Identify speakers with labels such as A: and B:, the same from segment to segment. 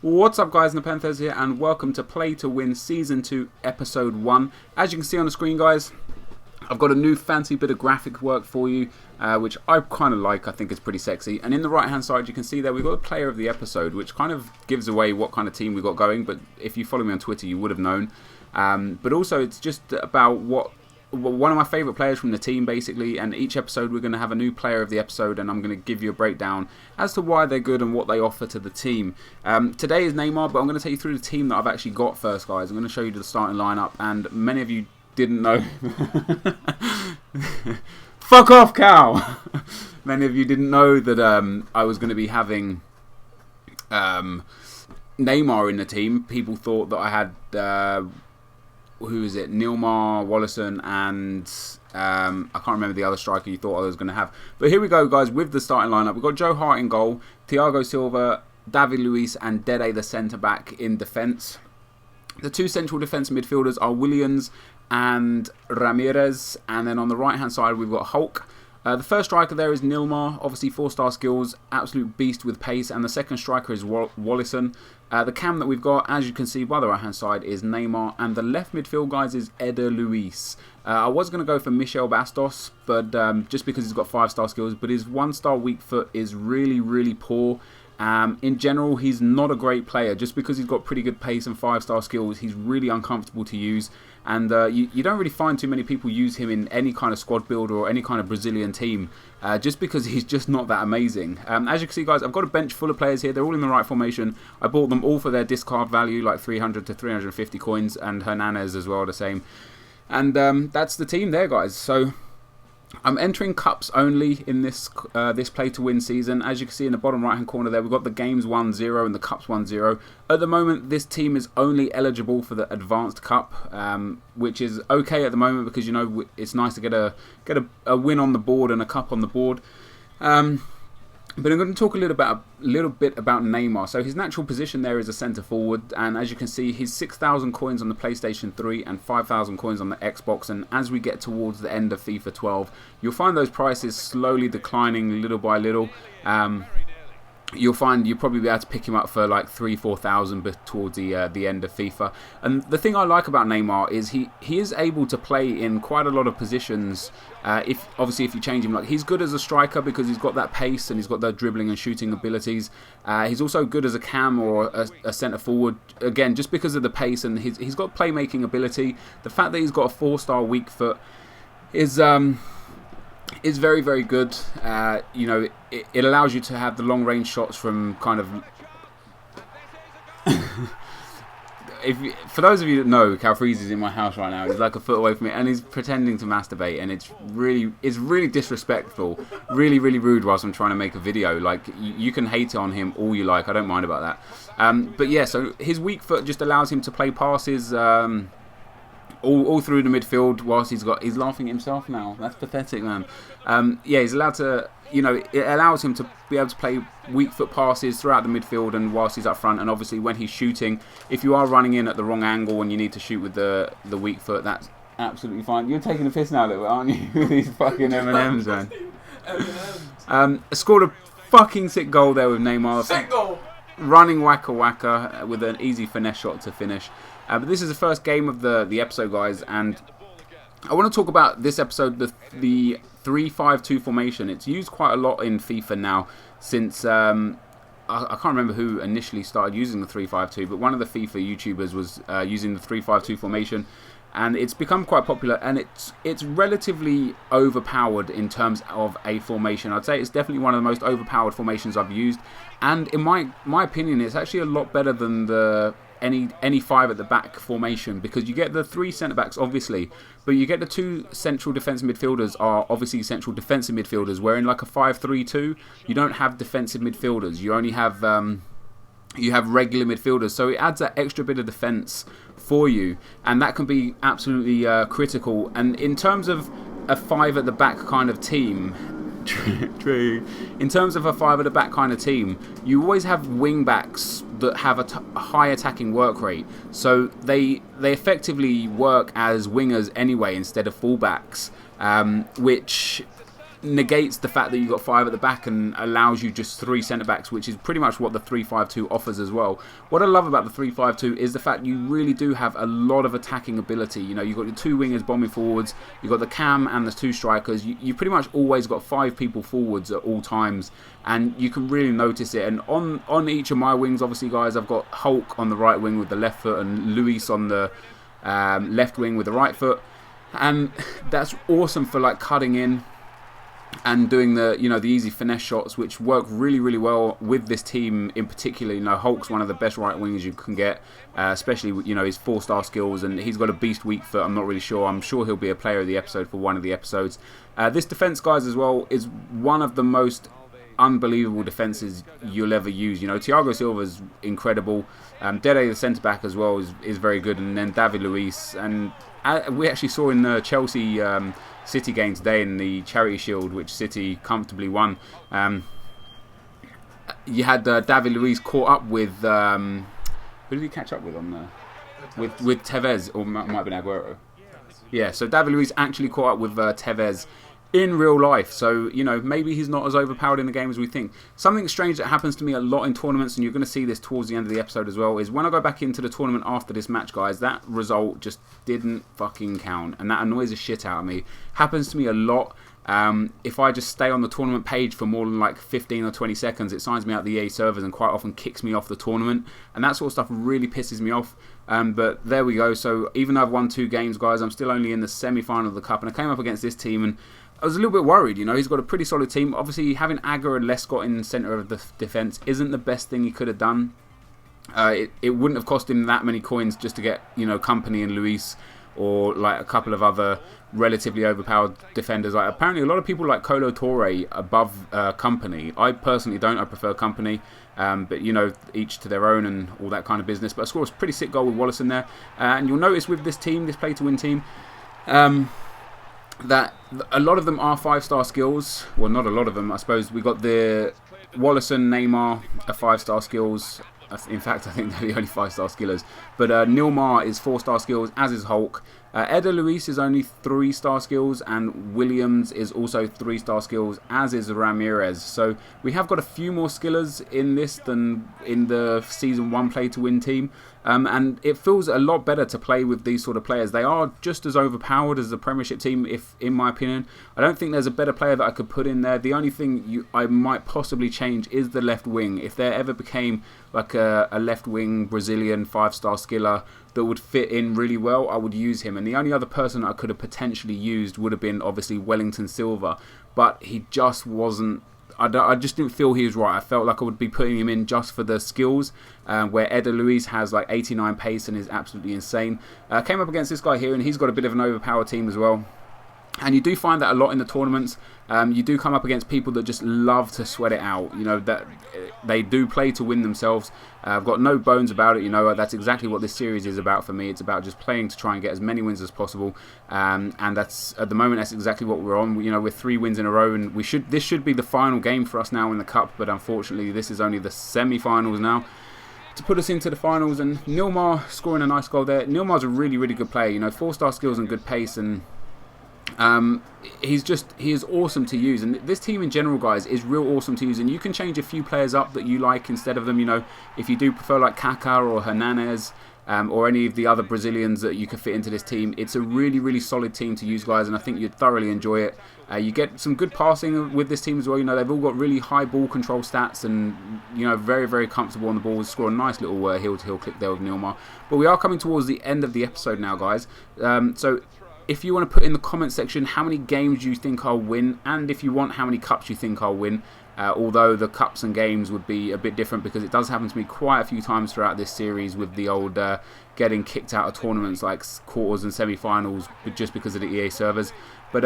A: What's up guys, NepentheZ here and welcome to Play to Win Season 2 Episode 1. As you can see on the screen guys, I've got a new fancy bit of graphic work for you, which I kind of like. I think it's pretty sexy. And in the right hand side you can see there we've got a player of the episode, which kind of gives away what kind of team we've got going, but if you follow me on Twitter you would have known. But also it's just about one of my favourite players from the team basically, and each episode we're going to have a new player of the episode and I'm going to give you a breakdown as to why they're good and what they offer to the team. Today is Neymar, but I'm going to take you through the team that I've actually got first guys. I'm going to show you the starting lineup, and many of you didn't know. Fuck off, cow! Many of you didn't know that I was going to be having Neymar in the team. People thought that I had who is it? Neymar, Wallison, and I can't remember the other striker you thought I was going to have. But here we go, guys, with the starting lineup. We've got Joe Hart in goal, Thiago Silva, David Luiz, and Dede, the centre-back, in defence. The two central defence midfielders are Williams and Ramirez. And then on the right-hand side, we've got Hulk. The first striker there is Neymar, obviously 4-star skills, absolute beast with pace, and the second striker is Wallison. The cam that we've got, as you can see by the right hand side, is Neymar, and the left midfield guys is Eder Luis. I was going to go for Michel Bastos, but just because he's got 5-star skills, but his 1-star weak foot is really poor. In general, he's not a great player. Just because he's got pretty good pace and 5-star skills, he's really uncomfortable to use. And you don't really find too many people use him in any kind of squad build or any kind of Brazilian team, just because he's just not that amazing. As you can see, guys, I've got a bench full of players here. They're all in the right formation. I bought them all for their discard value, like 300 to 350 coins, and Hernandez as well, the same. And that's the team there, guys. So I'm entering cups only in this this play to win season. As you can see in the bottom right hand corner there, we've got the games 1-0 and the cups 1-0. At the moment, this team is only eligible for the advanced cup, which is okay at the moment because, you know, it's nice to get a win on the board and a cup on the board. But I'm going to talk a little bit about Neymar. So his natural position there is a centre forward, and as you can see, he's 6,000 coins on the PlayStation 3 and 5,000 coins on the Xbox. And as we get towards the end of FIFA 12, you'll find those prices slowly declining little by little. You'll find you'll probably be able to pick him up for like 3,000-4,000 towards the end of FIFA. And the thing I like about Neymar is he is able to play in quite a lot of positions. If you change him, like he's good as a striker because he's got that pace and he's got the dribbling and shooting abilities. He's also good as a cam or a centre forward. Again, just because of the pace and he's got playmaking ability. The fact that he's got a 4-star weak foot is very good. You know, it allows you to have the long range shots from kind of. For those of you that know, Calfreeze is in my house right now. He's like a foot away from me, and he's pretending to masturbate, and it's really disrespectful, really rude whilst I'm trying to make a video. Like you can hate on him all you like, I don't mind about that. But yeah, so his weak foot just allows him to play passes. All through the midfield whilst he's laughing at himself now. That's pathetic, man. Yeah, he's allowed to, you know, it allows him to be able to play weak foot passes throughout the midfield and whilst he's up front. And obviously when he's shooting, if you are running in at the wrong angle and you need to shoot with the weak foot, that's absolutely fine. You're taking the piss now a little bit, aren't you? With these fucking M&Ms, man. Scored a fucking sick goal there with Neymar.
B: Sick goal!
A: Running waka with an easy finesse shot to finish. But this is the first game of the episode, guys, and I want to talk about this episode, the 3-5-2 formation. It's used quite a lot in FIFA now since I can't remember who initially started using the 3-5-2, but one of the FIFA YouTubers was using the 3-5-2 formation, and it's become quite popular, and it's relatively overpowered in terms of a formation. I'd say it's definitely one of the most overpowered formations I've used, and in my opinion, it's actually a lot better than the any 5 at the back formation, because you get the 3 centre backs obviously, but you get the 2 central defensive midfielders are obviously central defensive midfielders, where in like a 5-3-2 you don't have defensive midfielders, you only have you have regular midfielders, so it adds that extra bit of defence for you, and that can be absolutely critical. And in terms of a 5 at the back kind of team, true. In terms of a 5 at the back kind of team, you always have wing backs that have a high attacking work rate, so they effectively work as wingers anyway instead of fullbacks, which negates the fact that you've got 5 at the back and allows you just 3 centre-backs, which is pretty much what the 3-5-2 offers as well. What I love about the 3-5-2 is the fact you really do have a lot of attacking ability. You know, you've got your 2 wingers bombing forwards, you've got the cam and the 2 strikers. You pretty much always got 5 people forwards at all times, and you can really notice it. And on each of my wings, obviously, guys, I've got Hulk on the right wing with the left foot and Luis on the left wing with the right foot. And that's awesome for like cutting in and doing the the easy finesse shots, which work really well with this team in particular. You know, Hulk's one of the best right wingers you can get, especially with his 4-star skills, and he's got a beast weak foot. I'm not really sure. I'm sure he'll be a player of the episode for one of the episodes. This defense, guys, as well, is one of the most unbelievable defenses you'll ever use. Thiago Silva's incredible. Dede, the centre back as well, is very good, and then David Luiz. And we actually saw in the Chelsea City game today in the Charity Shield, which City comfortably won. You had David Luiz caught up with who did he catch up with on the with Tevez, or might have been Aguero. Yeah, so David Luiz actually caught up with Tevez in real life, so maybe he's not as overpowered in the game as we think. Something strange that happens to me a lot in tournaments, and you're going to see this towards the end of the episode as well, is when I go back into the tournament after this match, guys, that result just didn't fucking count, and that annoys the shit out of me. Happens to me a lot. If I just stay on the tournament page for more than like 15 or 20 seconds, it signs me out the EA servers and quite often kicks me off the tournament, and that sort of stuff really pisses me off. But there we go. So even though I've won 2 games, guys, I'm still only in the semi-final of the cup, and I came up against this team, and I was a little bit worried. He's got a pretty solid team. Obviously, having Agger and Lescott in the centre of the defence isn't the best thing he could have done. It wouldn't have cost him that many coins just to get, Company and Luis, or like a couple of other relatively overpowered defenders. Like apparently a lot of people like Colo Torre above Company. I personally don't. I prefer Company. But each to their own and all that kind of business. But I scored a pretty sick goal with Wallace in there. And you'll notice with this team, this play-to-win team, that a lot of them are 5-star skills. Well, not a lot of them, I suppose. We got the Wallace and Neymar are 5-star skills. In fact, I think they're the only 5-star skillers. But Neymar is 4-star skills, as is Hulk. Eder Luis is only 3-star skills, and Williams is also 3-star skills, as is Ramirez. So we have got a few more skillers in this than in the Season 1 play-to-win team. And it feels a lot better to play with these sort of players. They are just as overpowered as the Premiership team, in my opinion. I don't think there's a better player that I could put in there. The only thing I might possibly change is the left wing. If there ever became like a left wing Brazilian 5-star skiller that would fit in really well, I would use him. And the only other person I could have potentially used would have been obviously Wellington Silva, but he just wasn't. I just didn't feel he was right. I felt like I would be putting him in just for the skills, where Eder Luis has like 89 pace and is absolutely insane. Came up against this guy here, and he's got a bit of an overpowered team as well. And you do find that a lot in the tournaments. You do come up against people that just love to sweat it out. That they do play to win themselves. I've got no bones about it. That's exactly what this series is about for me. It's about just playing to try and get as many wins as possible. And that's at the moment, that's exactly what we're on. We're 3 wins in a row, and this should be the final game for us now in the cup. But unfortunately, this is only the semi-finals now to put us into the finals. And Neymar scoring a nice goal there. Neymar's a really, really good player. 4-star skills and good pace, and he is awesome to use. And this team in general, guys, is real awesome to use. And you can change a few players up that you like instead of them. If you do prefer like Kaká or Hernandez, or any of the other Brazilians that you could fit into this team, it's a really, really solid team to use, guys, and I think you'd thoroughly enjoy it. You get some good passing with this team as well. They've all got really high ball control stats, and very, very comfortable on the ball. Score a nice little heel-to-heel clip there with Neymar. But we are coming towards the end of the episode now, guys. So if you want to put in the comment section how many games you think I'll win, and if you want, how many cups you think I'll win. Although the cups and games would be a bit different, because it does happen to me quite a few times throughout this series with the old getting kicked out of tournaments like quarters and semi-finals just because of the EA servers. But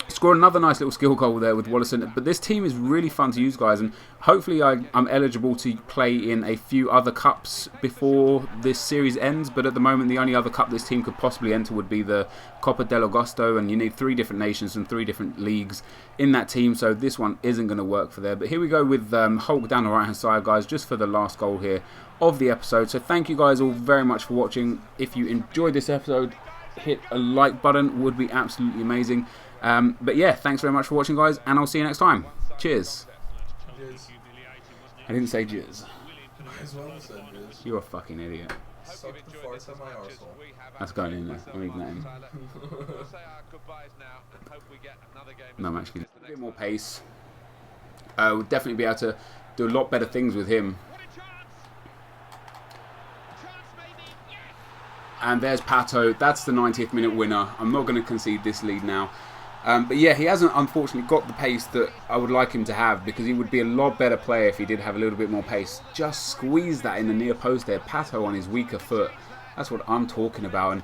A: scored another nice little skill goal there with Wallison. But this team is really fun to use, guys, and hopefully I'm eligible to play in a few other cups before this series ends. But at the moment, the only other cup this team could possibly enter would be the Copa del Agosto, and you need 3 different nations and 3 different leagues in that team, so this one isn't going to work for there. But here we go with Hulk down the right hand side, guys, just for the last goal here of the episode. So thank you guys all very much for watching. If you enjoyed this episode, hit a like button, would be absolutely amazing. But yeah, thanks very much for watching, guys, and I'll see you next time. Cheers.
B: Cheers.
A: I didn't say jizz.
B: As well as that, jizz.
A: You're a fucking idiot.
B: Suck the farts on my arsehole.
A: That's going in there. I'm leaving that in. No, I'm actually a bit more pace. We'll definitely be able to do a lot better things with him. And there's Pato. That's the 90th minute winner. I'm not going to concede this lead now. But yeah, he hasn't unfortunately got the pace that I would like him to have, because he would be a lot better player if he did have a little bit more pace. Just squeeze that in the near post there. Pato on his weaker foot. That's what I'm talking about. And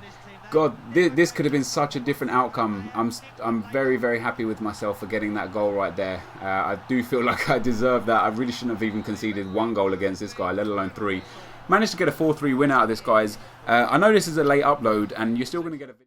A: God, this could have been such a different outcome. I'm very, very happy with myself for getting that goal right there. I do feel like I deserve that. I really shouldn't have even conceded 1 goal against this guy, let alone 3. Managed to get a 4-3 win out of this, guys. I know this is a late upload, and you're still going to get a